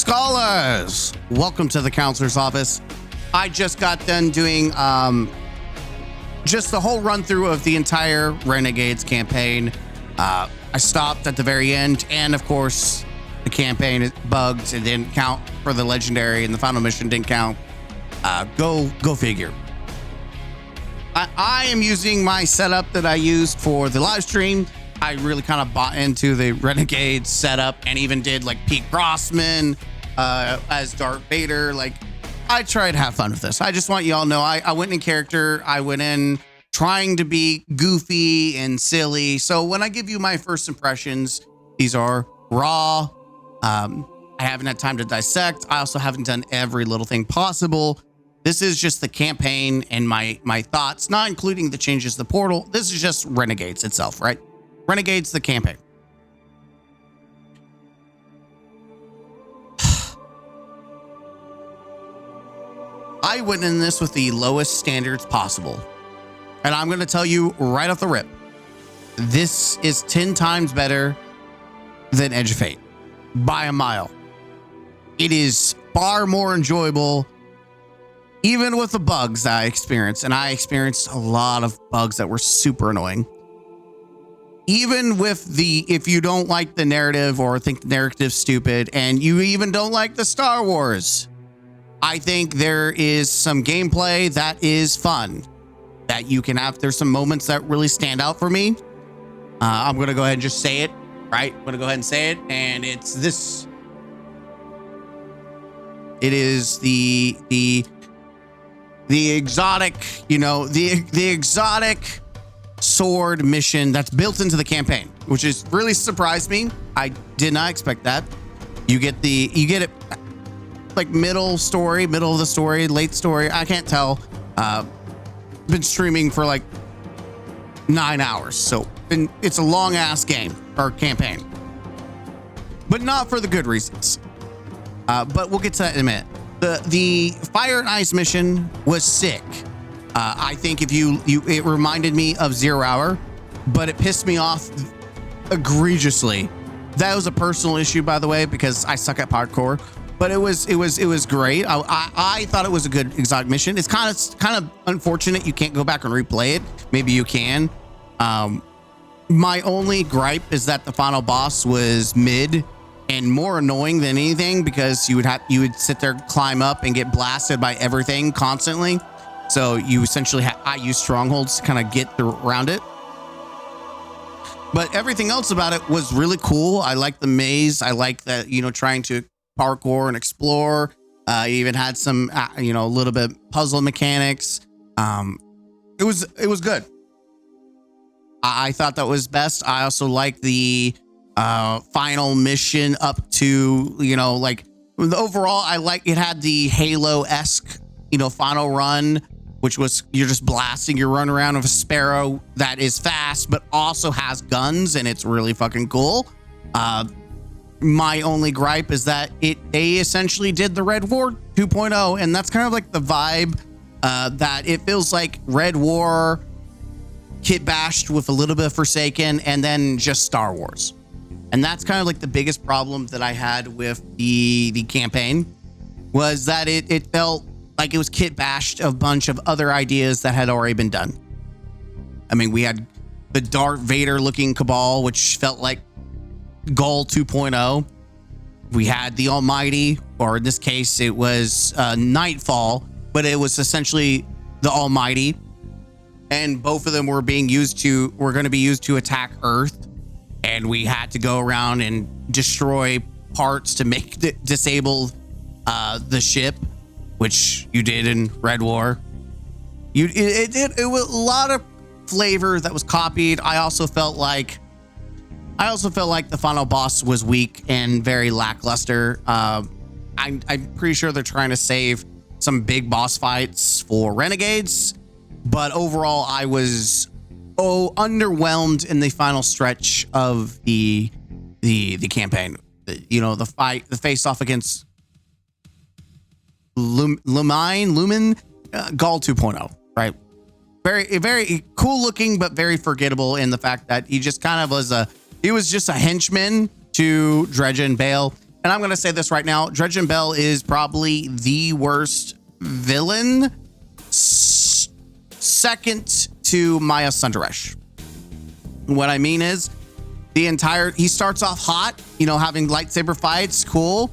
Scholars, welcome to the counselor's office. I just got done doing just the whole run through of the entire Renegades campaign. I stopped at the very end, and of course the campaign is bugged. It didn't count for the legendary, and the final mission didn't count. Go figure. I am using my setup that I used for the live stream. I really kind of bought into the Renegades setup and even did like Pete Grossman as Darth Vader. Like, I tried to have fun with this. I just want you all to know I went in character. I went in trying to be goofy and silly. So when I give you my first impressions, these are raw. I haven't had time to dissect. I also haven't done every little thing possible. This is just the campaign and my thoughts, not including the changes to the portal. This is just Renegades itself, right? Renegades, the campaign. I went in this with the lowest standards possible. And I'm going to tell you right off the rip, this is 10 times better than Edge of Fate by a mile. It is far more enjoyable, even with the bugs that I experienced. And I experienced a lot of bugs that were super annoying. Even with if you don't like the narrative or think the narrative's stupid, and you even don't like the Star Wars, I think there is some gameplay that is fun that you can have. There's some moments that really stand out for me. I'm going to go ahead and just say it, right? I'm going to go ahead and say it. And it's this. It is the exotic, the exotic sword mission that's built into the campaign, which is really surprised me. I did not expect that. You get it like middle of the story, late story. I can't tell. Been streaming for like 9 hours. So it's a long ass game or campaign, but not for the good reasons. But we'll get to that in a minute. The Fire and Ice mission was sick. I think it reminded me of 0 Hour, but it pissed me off egregiously. That was a personal issue, by the way, because I suck at parkour, but it was great. I thought it was a good exotic mission. It's kind of unfortunate you can't go back and replay it. Maybe you can. My only gripe is that the final boss was mid and more annoying than anything, because you would sit there, climb up, and get blasted by everything constantly. So you essentially I use strongholds to kind of get around it. But everything else about it was really cool. I like the maze. I like that, trying to parkour and explore. Even had some, a little bit puzzle mechanics. It was good. I thought that was best. I also like the final mission up to, like the overall, I like it had the Halo-esque, final run, which was you're just blasting your run around of a sparrow that is fast, but also has guns, and it's really fucking cool. My only gripe is that they essentially did the Red War 2.0, and that's kind of like the vibe that it feels like Red War kit bashed with a little bit of Forsaken, and then just Star Wars. And that's kind of like the biggest problem that I had with the campaign, was that it felt like it was kit bashed a bunch of other ideas that had already been done. I mean, we had the Darth Vader looking Cabal, which felt like Gaul 2.0. We had the Almighty, or in this case, it was Nightfall, but it was essentially the Almighty. And both of them were going to be used to attack Earth. And we had to go around and destroy parts to disable the ship, which you did in Red War. It was a lot of flavor that was copied. I also felt like the final boss was weak and very lackluster. I'm pretty sure they're trying to save some big boss fights for Renegades, but overall I was underwhelmed in the final stretch of the campaign. The face off against Lumen, Gaul 2.0, right? Very, very cool looking, but very forgettable in the fact that he just kind of was just a henchman to Dredge and Bale. and I'm going to say this right now, Dredgen Bell is probably the worst villain, second to Maya Sundaresh. What I mean is, he starts off hot, you know, having lightsaber fights, cool.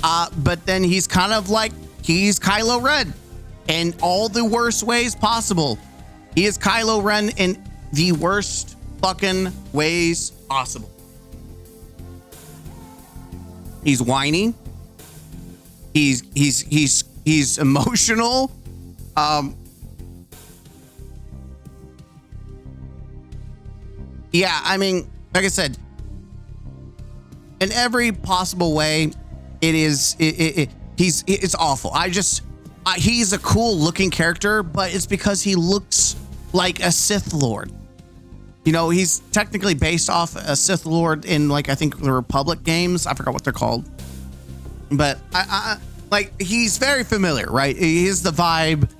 But then he's kind of like, he's Kylo Ren in all the worst ways possible. He is Kylo Ren in the worst fucking ways possible. He's whiny. He's emotional. Yeah, I mean, like I said, in every possible way, it's awful. He's a cool looking character, but it's because he looks like a Sith Lord. You know, he's technically based off a Sith Lord in, like, I think the Republic games. I forgot what they're called. But I like, he's very familiar, right? He is the vibe.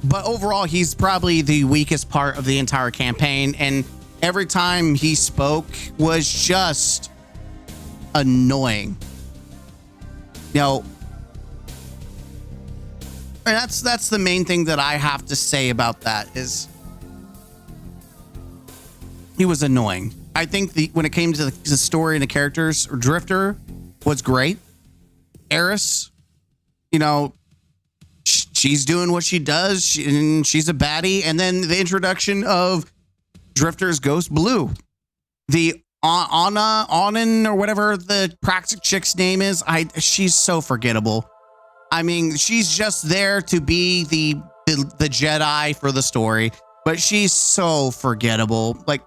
But overall, he's probably the weakest part of the entire campaign. And every time he spoke was just annoying. You know, and that's the main thing that I have to say about that is he was annoying. I think when it came to the story and the characters, Drifter was great. Eris, you know, she's doing what she does, and she's a baddie. And then the introduction of Drifter's Ghost Blue, the Onin or whatever the Praxic chick's name is. She's so forgettable. I mean, she's just there to be the Jedi for the story, but she's so forgettable. Like,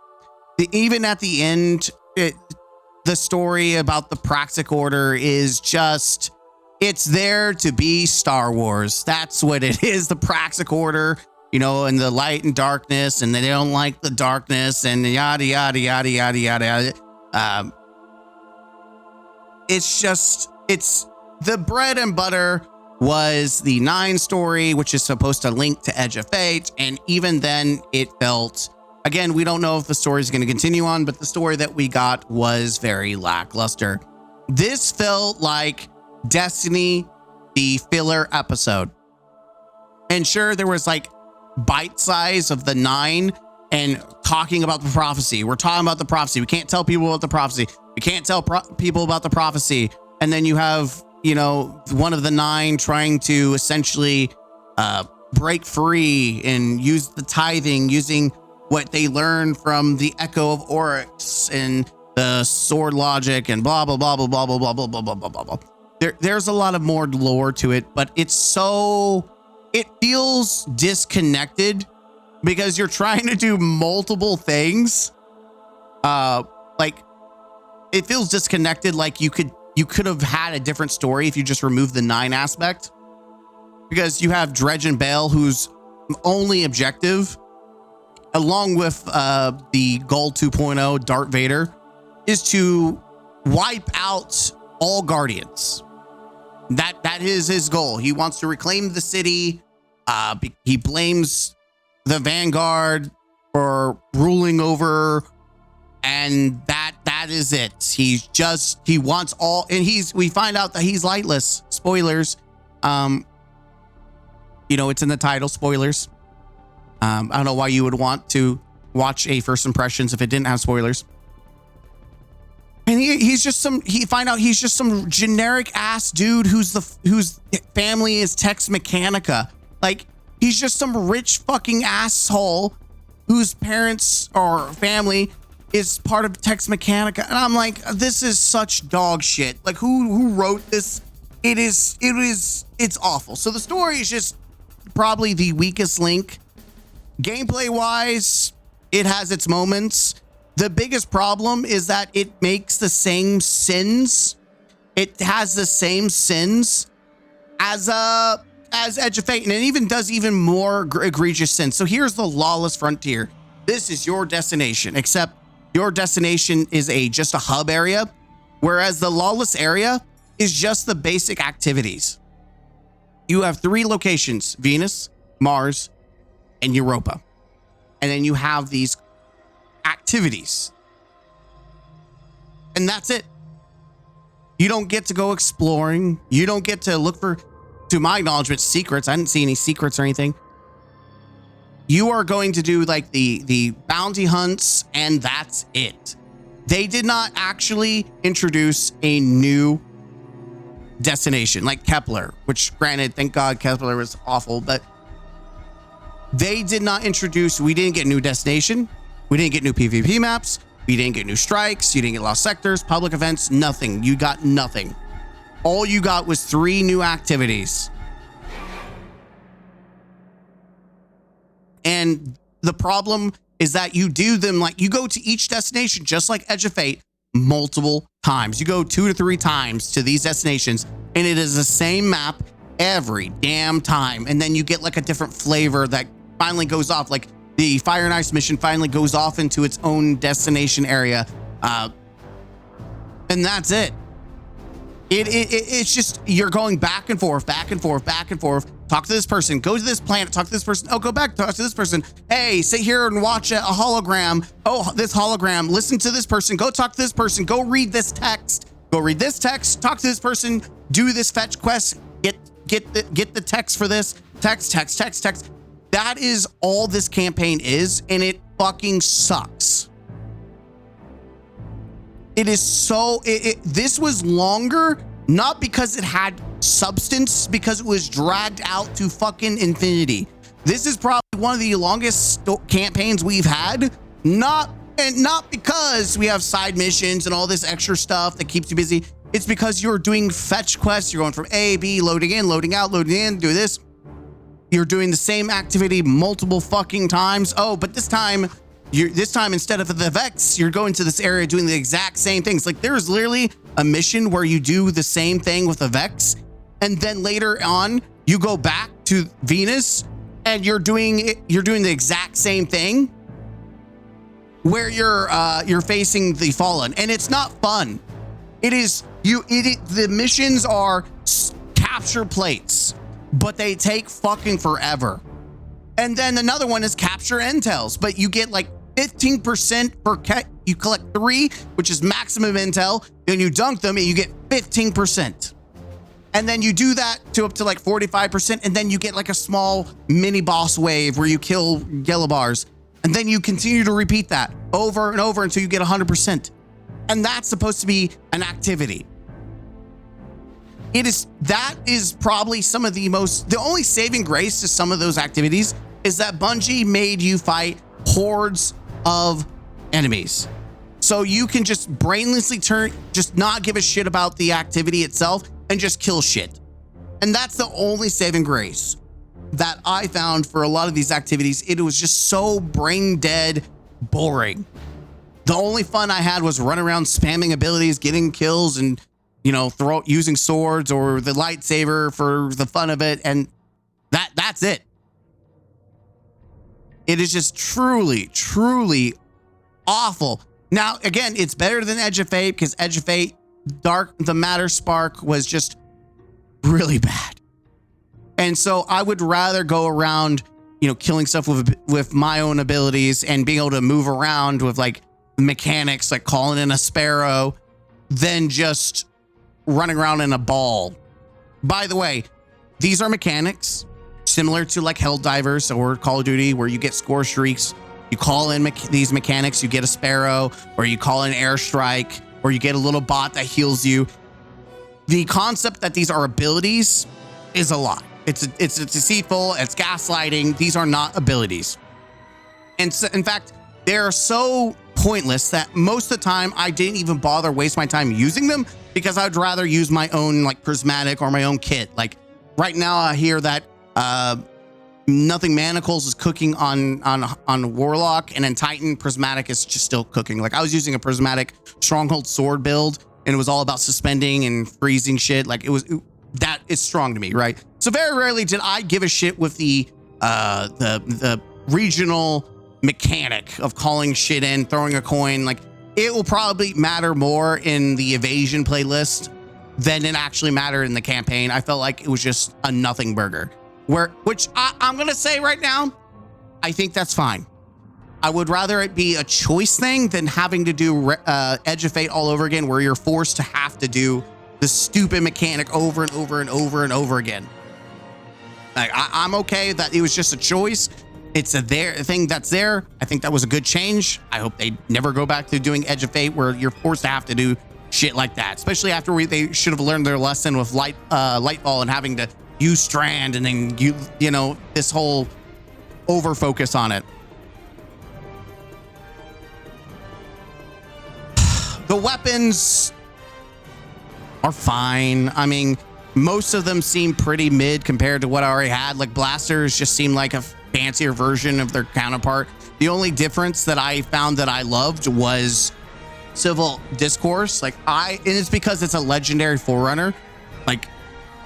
even at the end, the story about the Praxic Order is just, it's there to be Star Wars. That's what it is. The Praxic Order, you know, and the light and darkness, and they don't like the darkness, and yada, yada, yada, yada, yada. It's the bread and butter was the 9 story, which is supposed to link to Edge of Fate. And even then it felt, again, we don't know if the story is going to continue on, but the story that we got was very lackluster. This felt like Destiny, the filler episode. And sure, there was like bite size of the 9 and talking about the prophecy. We're talking about the prophecy. We can't tell people about the prophecy. We can't tell people about the prophecy. And then you have, you know, one of the 9 trying to essentially break free and use the tithing, using what they learned from the Echo of Oryx and the sword logic and blah, blah, blah, blah, blah, blah, blah, blah, blah, blah, blah, blah. There's a lot of more lore to it, but it feels disconnected because you're trying to do multiple things. Like, it feels disconnected. Like you could have had a different story if you just removed the 9 aspect, because you have Dredgen Bale, whose only objective, along with the Gold 2.0 Darth Vader, is to wipe out all Guardians. That is his goal. He wants to reclaim the city. He blames the Vanguard for ruling over, and that is it. He wants all, and we find out that he's lightless. Spoilers. You know, it's in the title, spoilers. I don't know why you would want to watch a first impressions if it didn't have spoilers. And he's just some generic ass dude whose family is Tex Mechanica. Like, he's just some rich fucking asshole whose parents or family is part of Tex Mechanica. And I'm like, this is such dog shit. Like, who wrote this? It's awful. So the story is just probably the weakest link. Gameplay wise, it has its moments. The biggest problem is that it makes the same sins. It has the same sins as Edge of Fate, and it even does even more egregious sins. So here's the lawless frontier. This is your destination, except your destination is just a hub area, whereas the lawless area is just the basic activities. You have 3 locations: Venus, Mars, and Europa. And then you have these activities. And that's it. You don't get to go exploring. You don't get to look for, to my acknowledgement, secrets. I didn't see any secrets or anything. You are going to do like the bounty hunts, and that's it. They did not actually introduce a new destination like Kepler, which granted, thank God Kepler was awful, but they did not introduce, we didn't get new destination. We didn't get new PvP maps. We didn't get new strikes. You didn't get lost sectors, public events, nothing. You got nothing. All you got was 3 new activities. And the problem is that you do them like you go to each destination, just like Edge of Fate, multiple times. You go 2 to 3 times to these destinations, and it is the same map every damn time. And then you get like a different flavor that finally goes off. Like the Fire and Ice mission finally goes off into its own destination area. And that's it. It's just, you're going back and forth, back and forth, back and forth. Talk to this person, go to this planet, talk to this person. Oh, go back, talk to this person. Hey, sit here and watch a hologram. Oh, this hologram, listen to this person, go talk to this person, go read this text, go read this text, talk to this person, do this fetch quest, get the text for this, text. That is all this campaign is, and it fucking sucks. It is so, this was longer, not because it had substance, because it was dragged out to fucking infinity. This is probably one of the longest campaigns we've had, not because we have side missions and all this extra stuff that keeps you busy. It's because you're doing fetch quests. You're going from A, B, loading in, loading out, loading in, do this. You're doing the same activity multiple fucking times. Oh, but this time instead of the Vex, you're going to this area doing the exact same things. Like there's literally a mission where you do the same thing with the Vex, and then later on you go back to Venus and you're doing the exact same thing where you're facing the Fallen, and it's not fun. The missions are capture plates, but they take fucking forever. And then another one is capture intels, but you get like 15% per you collect 3, which is maximum intel. Then you dunk them and you get 15%. And then you do that to up to like 45%. And then you get like a small mini boss wave where you kill yellow bars. And then you continue to repeat that over and over until you get 100%. And that's supposed to be an activity. That is probably some of the only saving grace to some of those activities is that Bungie made you fight hordes of enemies. So you can just brainlessly just not give a shit about the activity itself and just kill shit. And that's the only saving grace that I found for a lot of these activities. It was just so brain dead, boring. The only fun I had was run around spamming abilities, getting kills, and using swords or the lightsaber for the fun of it, and that's it. It is just truly, truly awful. Now, again, it's better than Edge of Fate because Edge of Fate, the Matter Spark was just really bad. And so I would rather go around, killing stuff with my own abilities and being able to move around with like mechanics, like calling in a sparrow, than just running around in a ball. By the way, these are mechanics similar to like Helldivers or Call of Duty, where you get score streaks. You call in these mechanics, you get a sparrow, or you call in airstrike, or you get a little bot that heals you. The concept that these are abilities is a lie. It's deceitful. It's gaslighting. These are not abilities. And so, in fact, they're so pointless that most of the time I didn't even bother waste my time using them, because I'd rather use my own like prismatic or my own kit. Like right now I hear that Nothing Manacles is cooking on Warlock, and in Titan prismatic is just still cooking. Like I was using a prismatic stronghold sword build, and it was all about suspending and freezing shit. Like that is strong to me, right? So very rarely did I give a shit with the regional mechanic of calling shit in, throwing a coin. Like it will probably matter more in the evasion playlist than it actually mattered in the campaign. I felt like it was just a nothing burger. Which I'm gonna say right now, I think that's fine. I would rather it be a choice thing than having to do Edge of Fate all over again, where you're forced to have to do the stupid mechanic over and over and over and over again. Like, I'm okay that it was just a choice. It's a thing that's there. I think that was a good change. I hope they never go back to doing Edge of Fate where you're forced to have to do shit like that, especially after they should have learned their lesson with Lightfall and having to use Strand and then you know, this whole over focus on it. The weapons are fine. I mean, most of them seem pretty mid compared to what I already had. Like blasters just seem like a fancier version of their counterpart. The only difference that I found that I loved was Civil Discourse. Like and it's because it's a legendary forerunner. Like,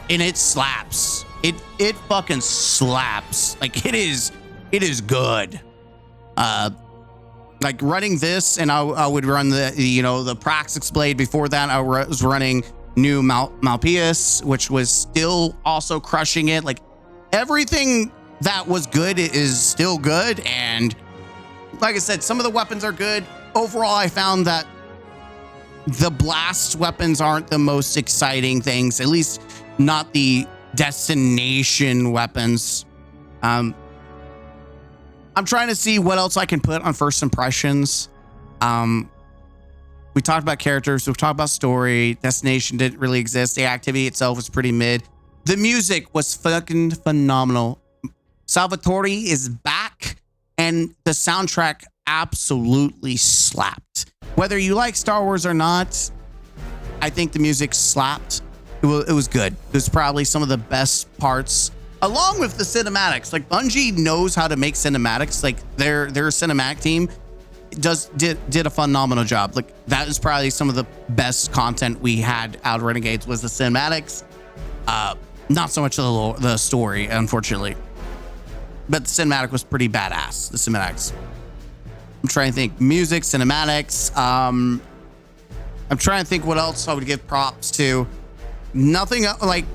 and it slaps. It fucking slaps. Like it is good. Like running this, and I would run the Praxis Blade. Before that, I was running new Malpius, which was still also crushing it. Like everything that was good is still good, and like I said, some of the weapons are good. Overall, I found that the blast weapons aren't the most exciting things, at least not the destination weapons. I'm trying to see what else I can put on first impressions. We talked about characters. We've talked about story. Destination didn't really exist. The activity itself was pretty mid. The music was fucking phenomenal. Salvatore is back, and the soundtrack absolutely slapped. Whether you like Star Wars or not, I think the music slapped. It was good. It was probably some of the best parts, along with the cinematics. Like Bungie knows how to make cinematics. Like their cinematic team did a phenomenal job. Like that is probably some of the best content we had out of Renegades was the cinematics. Not so much the story, unfortunately, but the cinematic was pretty badass. The cinematics. I'm trying to think music, cinematics. I'm trying to think what else I would give props to. Nothing like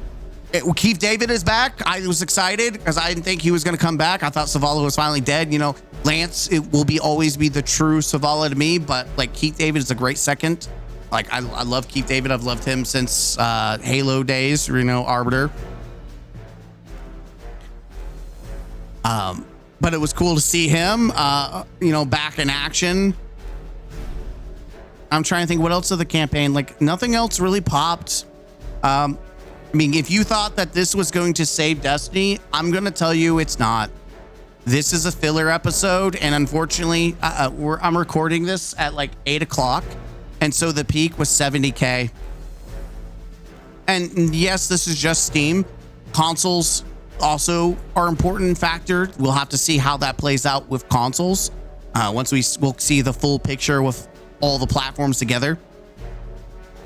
Keith David is back. I was excited because I didn't think he was going to come back. I thought Savala was finally dead. You know, Lance, it will always be the true Savala to me, but like Keith David is a great second. Like I love Keith David. I've loved him since Halo days, you know, Arbiter. But it was cool to see him, you know, back in action. I'm trying to think what else of the campaign. Like nothing else really popped. I mean, if you thought that this was going to save Destiny, I'm going to tell you it's not. This is a filler episode, and unfortunately, I'm recording this at like 8 o'clock, and so the peak was 70K. And yes, this is just Steam. Consoles also are an important factor. We'll have to see how that plays out with consoles. Once we'll see the full picture with all the platforms together.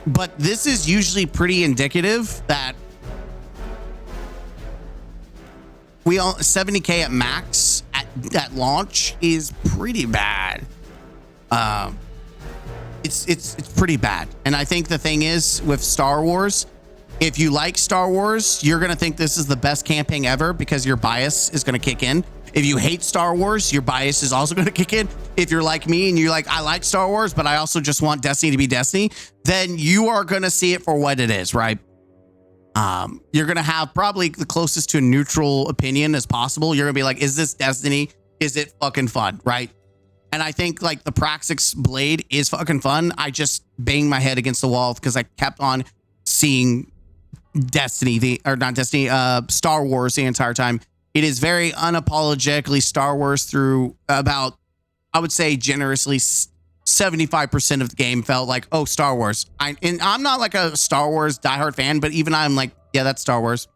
But this is usually pretty indicative that 70K at max at launch is pretty bad. It's pretty bad. And I think the thing is with Star Wars, if you like Star Wars, you're going to think this is the best campaign ever because your bias is going to kick in. If you hate Star Wars, your bias is also going to kick in. If you're like me and you're like, I like Star Wars, but I also just want Destiny to be Destiny, then you are going to see it for what it is, right? You're going to have probably the closest to a neutral opinion as possible. You're going to be like, is this Destiny? Is it fucking fun, right? And I think like the Praxis Blade is fucking fun. I just banged my head against the wall because I kept on seeing Star Wars the entire time. It is very unapologetically Star Wars through about, I would say generously 75% of the game felt like, oh, Star Wars. I'm not like a Star Wars diehard fan, but even I'm like, yeah, that's Star Wars.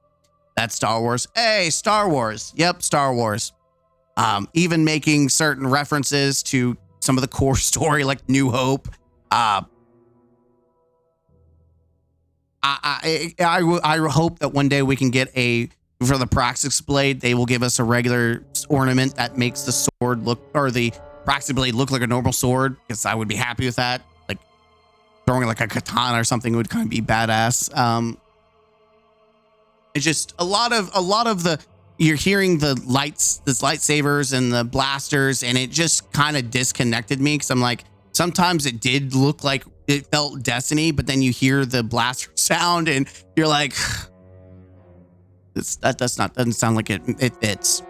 That's Star Wars. Hey, Star Wars. Yep, Star Wars. Even making certain references to some of the core story like New Hope. I hope that one day we can get for the Praxis Blade, they will give us a regular ornament that makes the sword look, or the Praxis Blade look like a normal sword, because I would be happy with that. Like throwing like a katana or something would kind of be badass. It's just a lot of the, you're hearing the lightsabers and the blasters, and it just kind of disconnected me because I'm like, sometimes it did look like it felt Destiny, but then you hear the blaster sound and you're like, doesn't sound like it fits.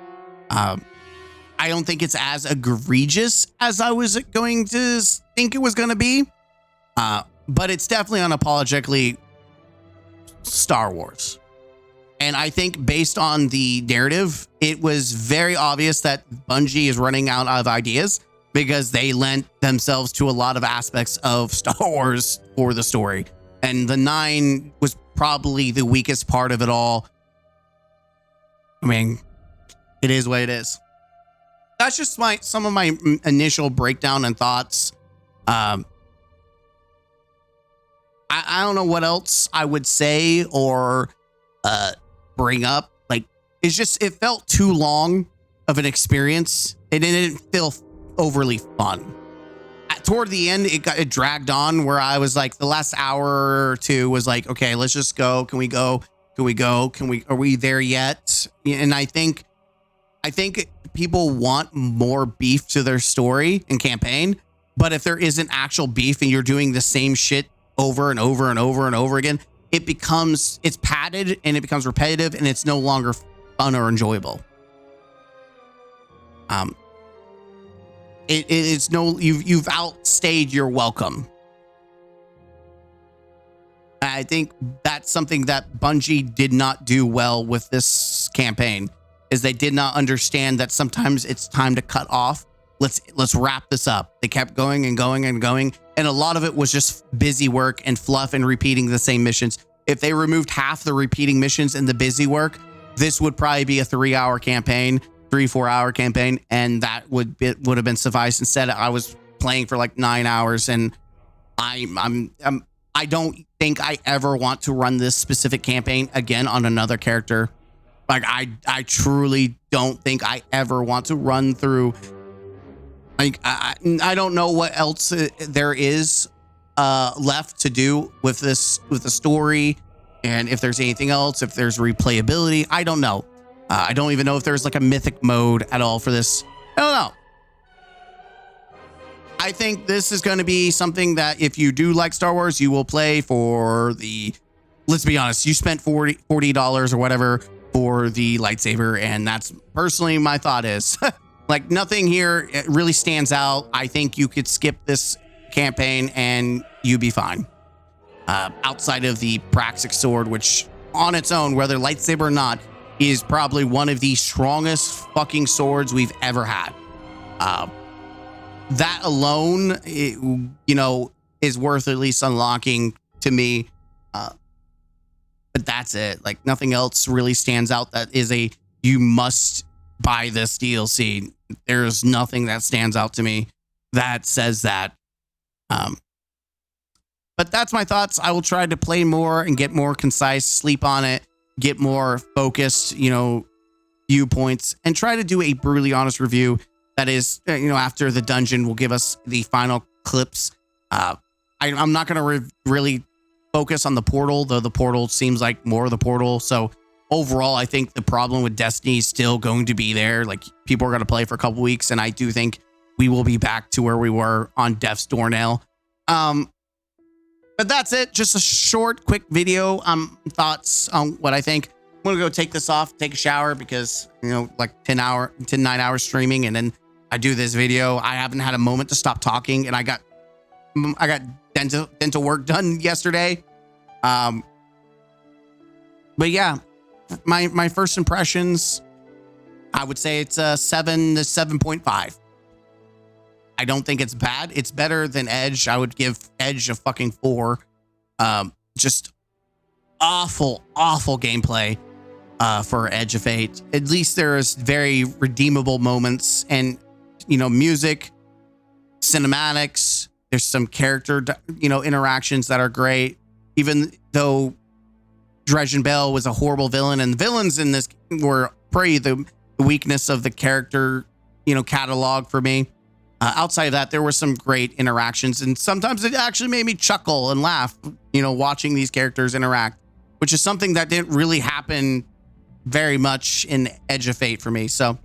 I don't think it's as egregious as I was going to think it was going to be. But it's definitely unapologetically Star Wars. And I think based on the narrative, it was very obvious that Bungie is running out of ideas because they lent themselves to a lot of aspects of Star Wars for the story. And the 9 was probably the weakest part of it all. I mean, it is what it is. That's just some of my initial breakdown and thoughts. I don't know what else I would say or bring up. Like, it felt too long of an experience. It didn't feel overly fun. Toward the end, it dragged on where I was like, the last hour or two was like, okay, let's just go. Can we go? Are we there yet? And I think people want more beef to their story and campaign, but if there isn't actual beef and you're doing the same shit over and over and over and over again, it's padded and it becomes repetitive and it's no longer fun or enjoyable. You've outstayed your welcome. I think that's something that Bungie did not do well with this campaign, is they did not understand that sometimes it's time to cut off. Let's wrap this up. They kept going and going and going. And a lot of it was just busy work and fluff and repeating the same missions. If they removed half the repeating missions and the busy work, this would probably be a 3-hour campaign, 4-hour campaign. And that would have been suffice. Instead, I was playing for like 9 hours, and I don't think I ever want to run this specific campaign again on another character. Like, I truly don't think I ever want to run through. Like, I don't know what else there is left to do with the story, and if there's anything else, if there's replayability, I don't know. I don't even know if there's like a mythic mode at all for this. I don't know. I think this is going to be something that if you do like Star Wars, you will play for the, let's be honest, you spent $40 or whatever for the lightsaber, and that's personally my thought is like nothing here really stands out. I think you could skip this campaign and you'd be fine. Outside of the Praxic sword, which on its own, whether lightsaber or not, is probably one of the strongest fucking swords we've ever had. That alone, is worth at least unlocking to me. But that's it. Like, nothing else really stands out that is you must buy this DLC. There's nothing that stands out to me that says that. But that's my thoughts. I will try to play more and get more concise, sleep on it, get more focused, viewpoints, and try to do a brutally honest review. That is, after the dungeon will give us the final clips. I'm not going to really focus on the portal, though the portal seems like more of the portal. So overall, I think the problem with Destiny is still going to be there. Like, people are going to play for a couple weeks, and I do think we will be back to where we were on Death's Doornail. But that's it. Just a short, quick video. Thoughts on what I think. I'm going to go take this off, take a shower, because, like 9 hours streaming, and then I do this video. I haven't had a moment to stop talking, and I got dental work done yesterday. But yeah, my first impressions, I would say it's a 7 to 7.5. I don't think it's bad. It's better than Edge. I would give Edge a fucking 4. Just awful gameplay for Edge of Fate. At least there's very redeemable moments and, music, cinematics. There's some character, interactions that are great. Even though Dredgen Bell was a horrible villain, and the villains in this were pretty the weakness of the character, catalog for me. Outside of that, there were some great interactions, and sometimes it actually made me chuckle and laugh, watching these characters interact, which is something that didn't really happen very much in Edge of Fate for me. So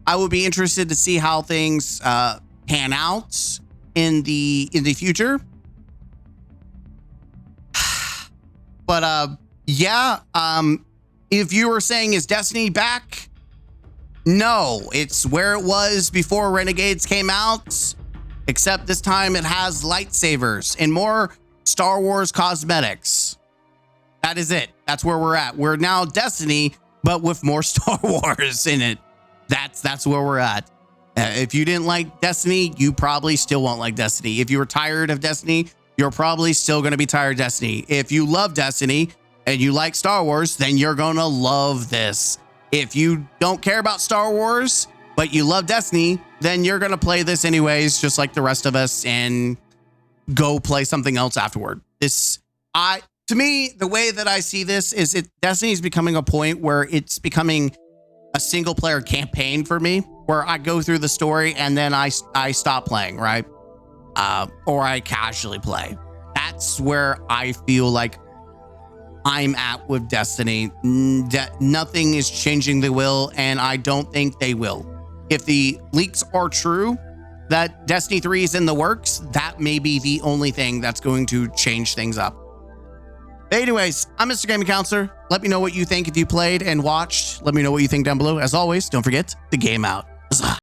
I would be interested to see how things pan out. in the future. But yeah, if you were saying, is Destiny back? No, it's where it was before Renegades came out, except this time it has lightsabers and more Star Wars cosmetics. That is it. That's where we're at. We're now Destiny, but with more Star Wars in it. That's where we're at. If you didn't like Destiny, you probably still won't like Destiny. If you were tired of Destiny, you're probably still going to be tired of Destiny. If you love Destiny and you like Star Wars, then you're going to love this. If you don't care about Star Wars, but you love Destiny, then you're going to play this anyways, just like the rest of us, and go play something else afterward. To me, the way that I see this is Destiny is becoming a point where it's becoming a single player campaign for me, where I go through the story and then I stop playing, right? Or I casually play. That's where I feel like I'm at with Destiny. Nothing is changing the will, and I don't think they will. If the leaks are true that Destiny 3 is in the works, that may be the only thing that's going to change things up. Anyways, I'm Mr. Gaming Counselor. Let me know what you think if you played and watched. Let me know what you think down below. As always, don't forget to game out. Huzzah.